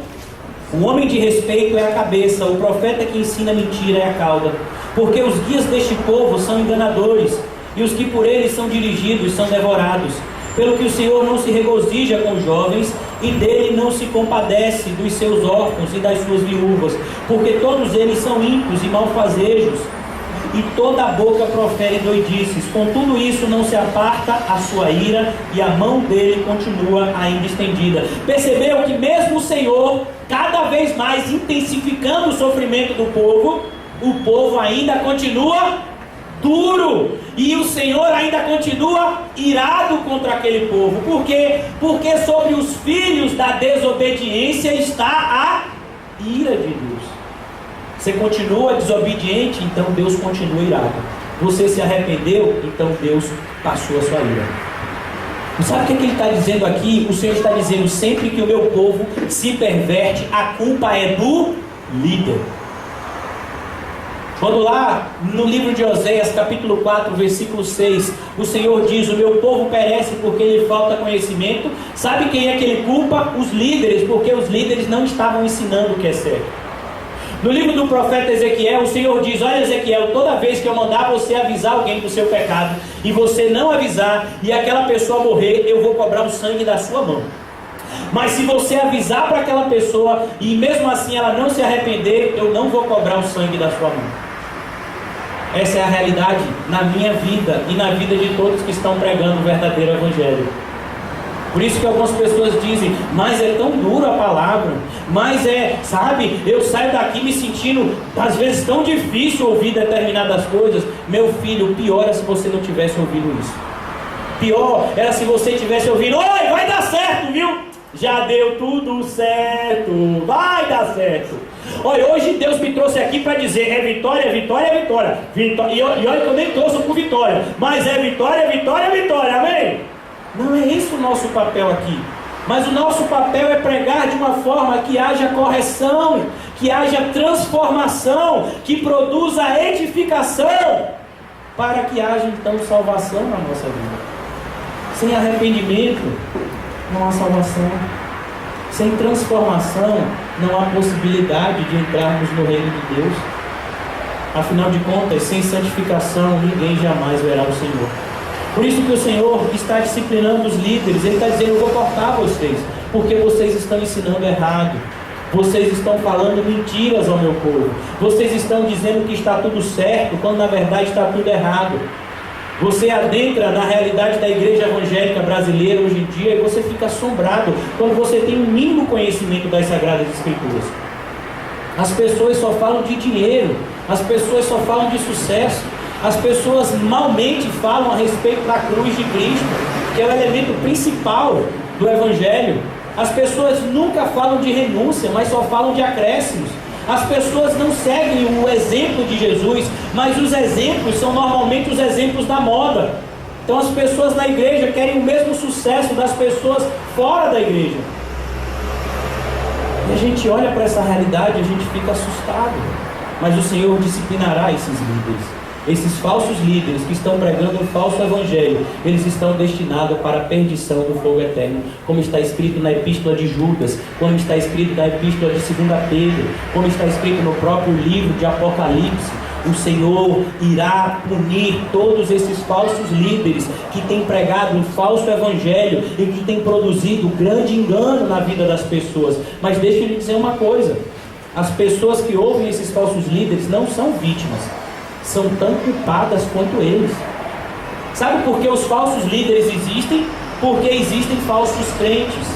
S1: o homem de respeito é a cabeça, o profeta que ensina mentira é a cauda. Porque os guias deste povo são enganadores, e os que por eles são dirigidos são devorados. Pelo que o Senhor não se regozija com os jovens, e dele não se compadece dos seus órfãos e das suas viúvas, porque todos eles são ímpios e malfazejos, e toda a boca profere doidices. Com tudo isso não se aparta a sua ira, e a mão dele continua ainda estendida. Percebeu que mesmo o Senhor, cada vez mais intensificando o sofrimento do povo, o povo ainda continua duro, e o Senhor ainda continua irado contra aquele povo. Por quê? Porque sobre os filhos da desobediência está a ira de Deus. Você continua desobediente, então Deus continua irado. Você se arrependeu, então Deus passou a sua ira. Sabe o que ele está dizendo aqui? O Senhor está dizendo, sempre que o meu povo se perverte, a culpa é do líder. Quando lá no livro de Oséias, capítulo 4, versículo 6, o Senhor diz, o meu povo perece porque lhe falta conhecimento. Sabe quem é que ele culpa? Os líderes, porque os líderes não estavam ensinando o que é certo. No livro do profeta Ezequiel, o Senhor diz, olha Ezequiel, toda vez que eu mandar você avisar alguém do seu pecado, e você não avisar, e aquela pessoa morrer, eu vou cobrar o sangue da sua mão. Mas se você avisar para aquela pessoa, e mesmo assim ela não se arrepender, eu não vou cobrar o sangue da sua mão. Essa é a realidade na minha vida e na vida de todos que estão pregando o verdadeiro evangelho. Por isso que algumas pessoas dizem, mas é tão dura a palavra, mas sabe, eu saio daqui me sentindo, às vezes, tão difícil ouvir determinadas coisas. Meu filho, o pior é se você não tivesse ouvido isso. Pior era se você tivesse ouvido, oi, vai dar certo, viu? Já deu tudo certo, vai dar certo. Olha, hoje Deus me trouxe aqui para dizer, é vitória, é vitória, é vitória. E olha que eu nem torço por vitória, mas é vitória, é vitória, é vitória, amém? Não é esse o nosso papel aqui. Mas o nosso papel é pregar de uma forma que haja correção, que haja transformação, que produza edificação, para que haja então salvação na nossa vida. Sem arrependimento não há salvação. Sem transformação não há possibilidade de entrarmos no reino de Deus. Afinal de contas, sem santificação ninguém jamais verá o Senhor. Por isso que o Senhor está disciplinando os líderes. Ele está dizendo, eu vou cortar vocês, porque vocês estão ensinando errado. Vocês estão falando mentiras ao meu povo. Vocês estão dizendo que está tudo certo, quando na verdade está tudo errado. Você adentra na realidade da igreja evangélica brasileira hoje em dia e você fica assombrado quando você tem um mínimo conhecimento das Sagradas Escrituras. As pessoas só falam de dinheiro, as pessoas só falam de sucesso, as pessoas malmente falam a respeito da cruz de Cristo, que é o elemento principal do Evangelho. As pessoas nunca falam de renúncia, mas só falam de acréscimos. As pessoas não seguem o exemplo de Jesus, mas os exemplos são normalmente os exemplos da moda. Então as pessoas na igreja querem o mesmo sucesso das pessoas fora da igreja. E a gente olha para essa realidade e a gente fica assustado. Mas o Senhor disciplinará esses líderes. Esses falsos líderes que estão pregando um falso evangelho, eles estão destinados para a perdição do fogo eterno, como está escrito na epístola de Judas, como está escrito na epístola de 2 Pedro, como está escrito no próprio livro de Apocalipse. O Senhor irá punir todos esses falsos líderes que têm pregado um falso evangelho e que têm produzido grande engano na vida das pessoas. Mas deixa eu lhe dizer uma coisa, as pessoas que ouvem esses falsos líderes não são vítimas, são tão culpadas quanto eles. Sabe por que os falsos líderes existem? Porque existem falsos crentes.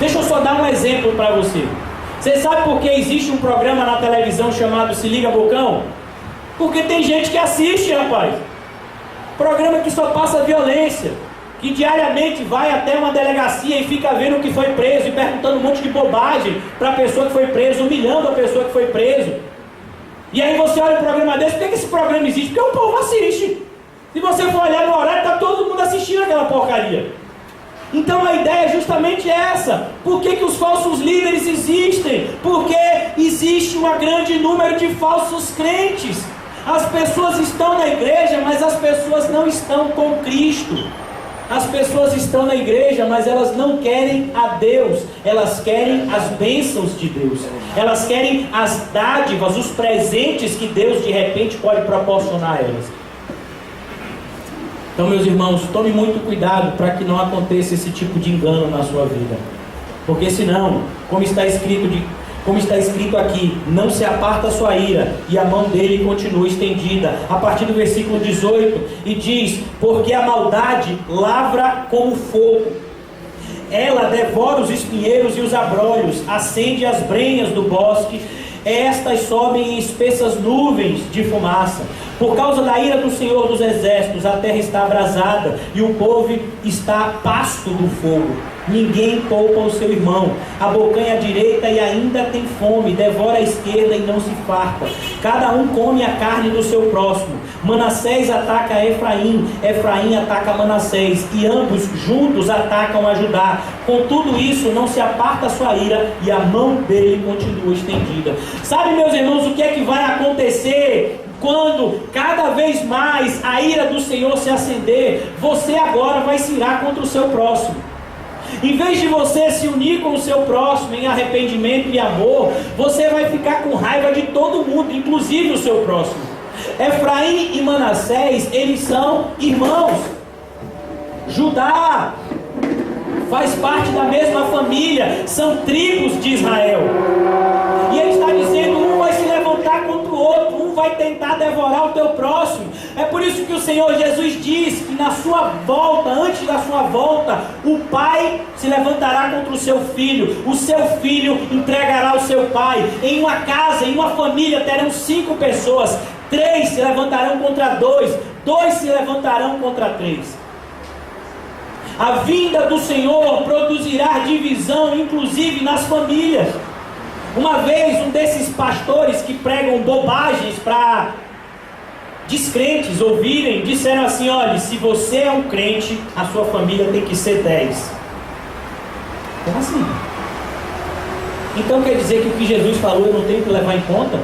S1: Deixa eu só dar um exemplo para você. Você sabe por que existe um programa na televisão chamado Se Liga Bocão? Porque tem gente que assiste, rapaz. Programa que só passa violência, que diariamente vai até uma delegacia e fica vendo o que foi preso e perguntando um monte de bobagem para a pessoa que foi presa, humilhando a pessoa que foi preso. E aí você olha um programa desse, por que esse programa existe? Porque o povo assiste. Se você for olhar no horário, está todo mundo assistindo aquela porcaria. Então a ideia é justamente essa. Por que os falsos líderes existem? Porque existe um grande número de falsos crentes. As pessoas estão na igreja, mas as pessoas não estão com Cristo. As pessoas estão na igreja, mas elas não querem a Deus. Elas querem as bênçãos de Deus. Elas querem as dádivas, os presentes que Deus de repente pode proporcionar a elas. Então, meus irmãos, tome muito cuidado para que não aconteça esse tipo de engano na sua vida. Porque senão, como está escrito aqui, não se aparta a sua ira, e a mão dele continua estendida. A partir do versículo 18, e diz: porque a maldade lavra como fogo, ela devora os espinheiros e os abrolhos, acende as brenhas do bosque, estas sobem em espessas nuvens de fumaça. Por causa da ira do Senhor dos Exércitos, a terra está abrasada, e o povo está pasto do fogo. Ninguém poupa o seu irmão, abocanha a direita e ainda tem fome, devora a esquerda e não se farta. Cada um come a carne do seu próximo. Manassés ataca Efraim, Efraim ataca Manassés, e ambos juntos atacam a Judá. Com tudo isso, não se aparta a sua ira, e a mão dele continua estendida. Sabe, meus irmãos, o que é que vai acontecer quando cada vez mais a ira do Senhor se acender? Você agora vai se irar contra o seu próximo. Em vez de você se unir com o seu próximo em arrependimento e amor, você vai ficar com raiva de todo mundo, inclusive o seu próximo. Efraim e Manassés, eles são irmãos. Judá faz parte da mesma família, são tribos de Israel. E ele está dizendo, um vai se levantar contra o outro, um vai tentar devorar o teu próximo. É por isso que o Senhor Jesus diz que na sua volta, antes da sua volta, o pai se levantará contra o seu filho entregará o seu pai. Em uma casa, em uma família terão 5 pessoas, 3 se levantarão contra 2, 2 se levantarão contra 3. A vinda do Senhor produzirá divisão, inclusive nas famílias. Uma vez, um desses pastores que pregam bobagens para descrentes ouvirem, disseram assim: olha, se você é um crente, a sua família tem que ser 10. Como assim? Então quer dizer que o que Jesus falou eu não tenho que levar em conta?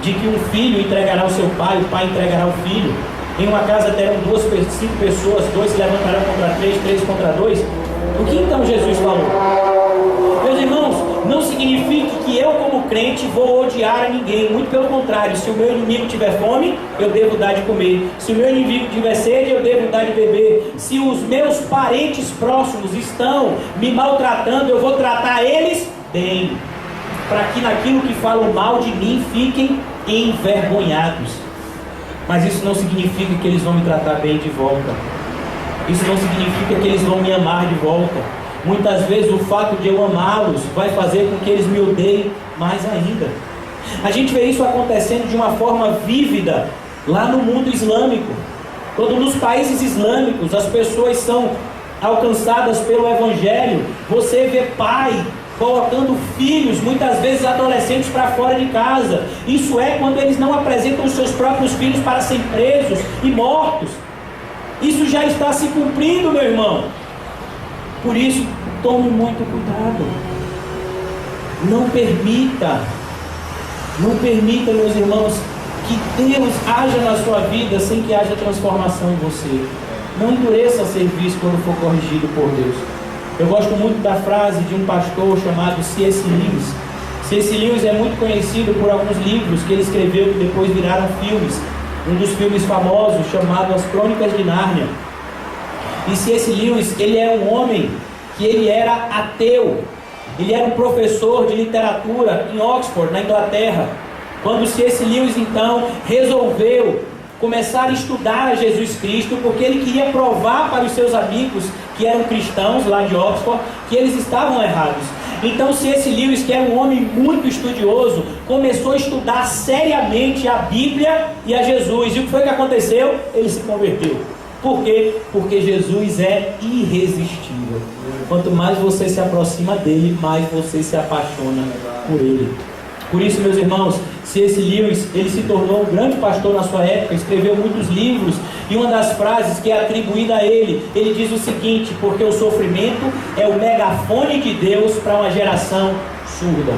S1: De que um filho entregará o seu pai, o pai entregará o filho. Em uma casa terão 5 pessoas, 2 se levantarão contra 3, 3 contra 2. O que então Jesus falou? Meus irmãos, não significa que eu como crente vou odiar a ninguém. Muito pelo contrário, se o meu inimigo tiver fome, eu devo dar de comer. Se o meu inimigo tiver sede, eu devo dar de beber. Se os meus parentes próximos estão me maltratando, eu vou tratar eles bem, para que naquilo que falam mal de mim fiquem envergonhados. Mas isso não significa que eles vão me tratar bem de volta. Isso não significa que eles vão me amar de volta. Muitas vezes o fato de eu amá-los vai fazer com que eles me odeiem mais ainda. A gente vê isso acontecendo de uma forma vívida lá no mundo islâmico. Quando nos países islâmicos as pessoas são alcançadas pelo Evangelho, você vê pai colocando filhos, muitas vezes adolescentes, para fora de casa. Isso é quando eles não apresentam os seus próprios filhos para serem presos e mortos. Isso já está se cumprindo, meu irmão. Por isso, tome muito cuidado. Não permita, meus irmãos, que Deus haja na sua vida sem que haja transformação em você. Não endureça serviço quando for corrigido por Deus. Eu gosto muito da frase de um pastor chamado C.S. Lewis. C.S. Lewis é muito conhecido por alguns livros que ele escreveu que depois viraram filmes. Um dos filmes famosos chamado As Crônicas de Nárnia. E C.S. Lewis, ele é um homem que ele era ateu. Ele era um professor de literatura em Oxford, na Inglaterra. Quando C.S. Lewis então resolveu começar a estudar a Jesus Cristo, porque ele queria provar para os seus amigos que eram cristãos lá de Oxford, que eles estavam errados. Então C.S. Lewis, que era um homem muito estudioso, começou a estudar seriamente a Bíblia e a Jesus. E o que foi que aconteceu? Ele se converteu. Por quê? Porque Jesus é irresistível. Quanto mais você se aproxima dele, mais você se apaixona por ele. Por isso, meus irmãos, C.S. Lewis, ele se tornou um grande pastor na sua época, escreveu muitos livros, e uma das frases que é atribuída a ele diz o seguinte: porque o sofrimento é o megafone de Deus para uma geração surda.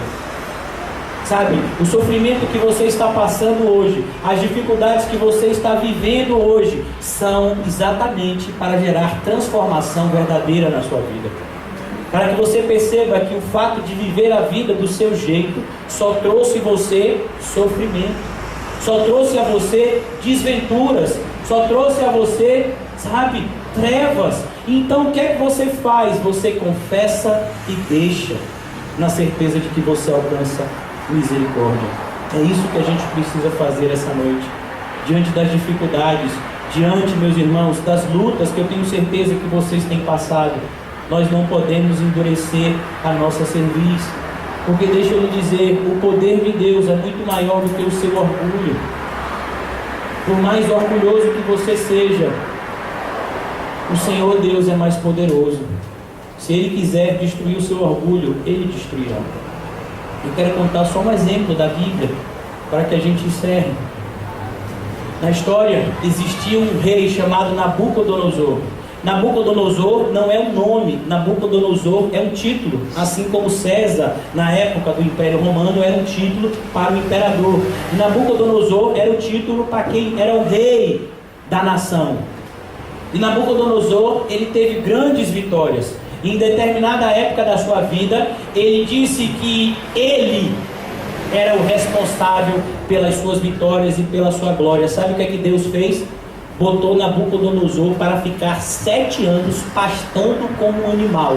S1: Sabe, o sofrimento que você está passando hoje, as dificuldades que você está vivendo hoje, são exatamente para gerar transformação verdadeira na sua vida. Para que você perceba que o fato de viver a vida do seu jeito só trouxe você sofrimento, só trouxe a você desventuras, só trouxe a você, sabe, trevas. Então o que é que você faz? Você confessa e deixa, na certeza de que você alcança misericórdia. É isso que a gente precisa fazer essa noite, diante das dificuldades, diante, meus irmãos, das lutas que eu tenho certeza que vocês têm passado. Nós não podemos endurecer a nossa cerviz, porque deixa eu lhe dizer, o poder de Deus é muito maior do que o seu orgulho. Por mais orgulhoso que você seja, o Senhor Deus é mais poderoso. Se Ele quiser destruir o seu orgulho, Ele destruirá. Eu quero contar só um exemplo da Bíblia, para que a gente encerre. Na história, existia um rei chamado Nabucodonosor. Nabucodonosor não é um nome, Nabucodonosor é um título, assim como César, na época do Império Romano, era um título para o imperador. E Nabucodonosor era o título para quem era o rei da nação. E Nabucodonosor, ele teve grandes vitórias. Em determinada época da sua vida, ele disse que ele era o responsável pelas suas vitórias e pela sua glória. Sabe o que é que Deus fez? Botou Nabucodonosor para ficar 7 anos pastando como um animal.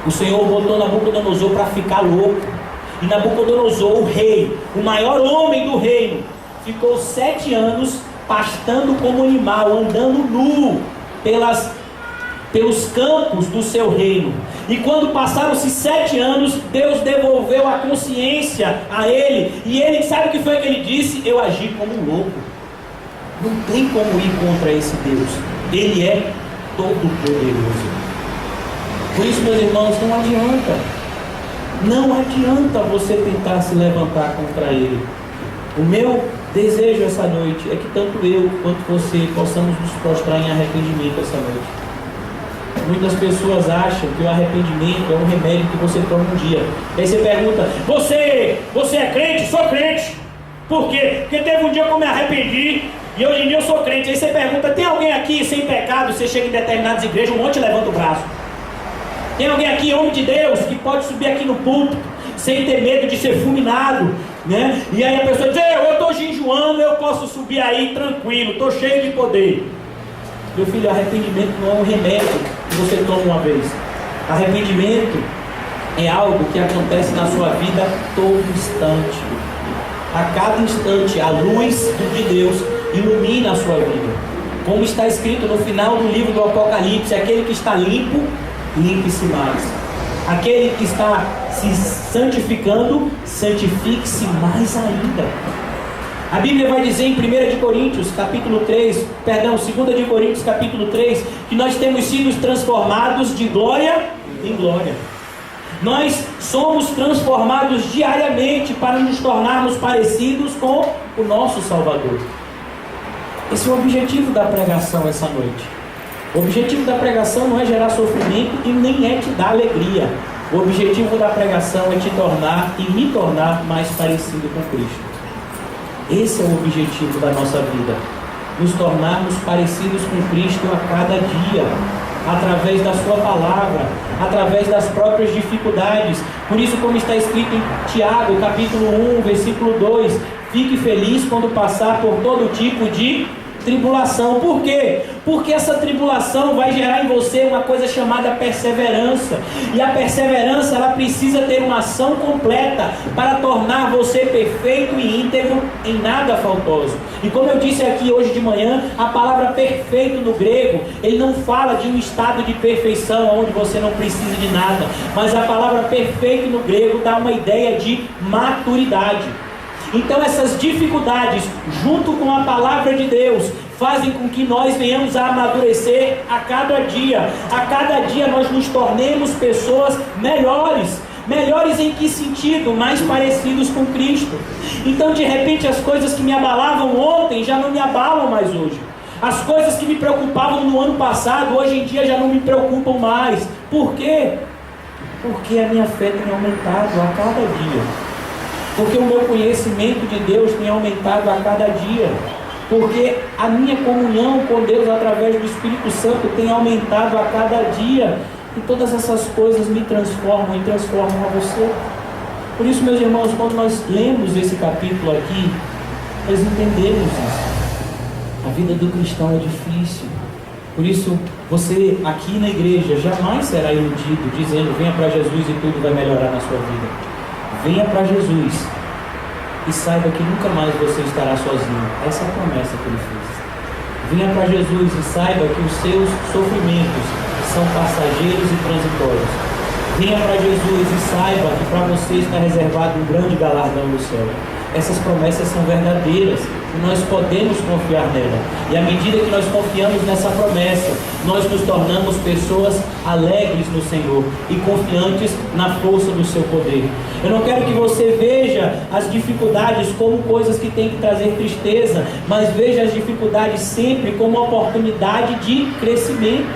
S1: O Senhor botou Nabucodonosor para ficar louco. E Nabucodonosor, o rei, o maior homem do reino, ficou 7 anos pastando como animal, andando nu pelos campos do seu reino. E quando passaram-se 7 anos, Deus devolveu a consciência a ele. E ele, sabe o que foi que ele disse? Eu agi como um louco. Não tem como ir contra esse Deus. Ele é todo poderoso. Por isso, meus irmãos, não adianta você tentar se levantar contra ele. O meu desejo essa noite é que tanto eu quanto você possamos nos prostrar em arrependimento essa noite. Muitas pessoas acham que o arrependimento é um remédio que você toma um dia. Aí você pergunta: você é crente? Sou crente. Por quê? Porque teve um dia que eu me arrependi e hoje em dia eu sou crente. Aí você pergunta: tem alguém aqui sem pecado? Você chega em determinadas igrejas, um monte levanta o braço. Tem alguém aqui, homem de Deus, que pode subir aqui no púlpito sem ter medo de ser fulminado, né? E aí a pessoa diz: eu estou jejuando, eu posso subir aí tranquilo, estou cheio de poder. Meu filho, arrependimento não é um remédio que você toma uma vez. Arrependimento é algo que acontece na sua vida todo instante. A cada instante a luz de Deus ilumina a sua vida. Como está escrito no final do livro do Apocalipse: aquele que está limpo, limpe-se mais. Aquele que está se santificando, santifique-se mais ainda. A Bíblia vai dizer em 2 Coríntios capítulo 3, que nós temos sido transformados de glória em glória. Nós somos transformados diariamente para nos tornarmos parecidos com o nosso Salvador. Esse é o objetivo da pregação essa noite. O objetivo da pregação não é gerar sofrimento e nem é te dar alegria. O objetivo da pregação é te tornar e me tornar mais parecido com Cristo. Esse é o objetivo da nossa vida, nos tornarmos parecidos com Cristo a cada dia, através da sua palavra, através das próprias dificuldades. Por isso, como está escrito em Tiago, capítulo 1, versículo 2, fique feliz quando passar por todo tipo de tribulação. Por quê? Porque essa tribulação vai gerar em você uma coisa chamada perseverança. E a perseverança, ela precisa ter uma ação completa para tornar você perfeito e íntegro, em nada faltoso. E como eu disse aqui hoje de manhã, a palavra perfeito no grego, ele não fala de um estado de perfeição onde você não precisa de nada, mas a palavra perfeito no grego dá uma ideia de maturidade. Então essas dificuldades, junto com a palavra de Deus, fazem com que nós venhamos a amadurecer a cada dia. A cada dia nós nos tornemos pessoas melhores. Melhores em que sentido? Mais parecidos com Cristo. Então de repente as coisas que me abalavam ontem já não me abalam mais hoje. As coisas que me preocupavam no ano passado, hoje em dia já não me preocupam mais. Por quê? Porque a minha fé tem aumentado a cada dia. Porque o meu conhecimento de Deus tem aumentado a cada dia. Porque a minha comunhão com Deus através do Espírito Santo tem aumentado a cada dia. E todas essas coisas me transformam e transformam a você. Por isso, meus irmãos, quando nós lemos esse capítulo aqui, nós entendemos isso. A vida do cristão é difícil. Por isso, você aqui na igreja jamais será iludido dizendo: venha para Jesus e tudo vai melhorar na sua vida. Venha para Jesus e saiba que nunca mais você estará sozinho. Essa é a promessa que ele fez. Venha para Jesus e saiba que os seus sofrimentos são passageiros e transitórios. Venha para Jesus e saiba que para você está reservado um grande galardão no céu. Essas promessas são verdadeiras e nós podemos confiar nela. E à medida que nós confiamos nessa promessa, nós nos tornamos pessoas alegres no Senhor e confiantes na força do seu poder. Eu não quero que você veja as dificuldades como coisas que têm que trazer tristeza, mas veja as dificuldades sempre como uma oportunidade de crescimento,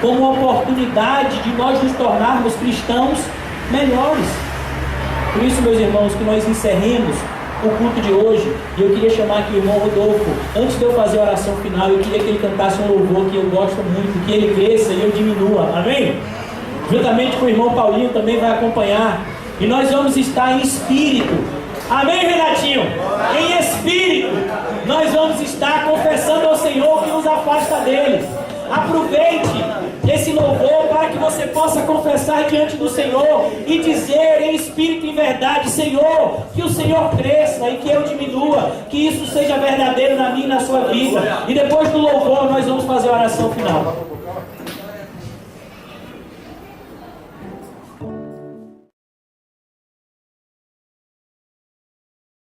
S1: como uma oportunidade de nós nos tornarmos cristãos melhores. Por isso, meus irmãos, que nós encerremos o culto de hoje, e eu queria chamar aqui o irmão Rodolfo. Antes de eu fazer a oração final, eu queria que ele cantasse um louvor que eu gosto muito, que ele cresça e eu diminua, amém? Juntamente com o irmão Paulinho também vai acompanhar, e nós vamos estar em espírito, amém, Renatinho? Em espírito, nós vamos estar confessando ao Senhor que nos afasta dele. Aproveite esse louvor para que você possa confessar diante do Senhor e dizer em espírito e em verdade: Senhor, que o Senhor cresça e que eu diminua, que isso seja verdadeiro na minha e na sua vida. E depois do louvor nós vamos fazer a oração final.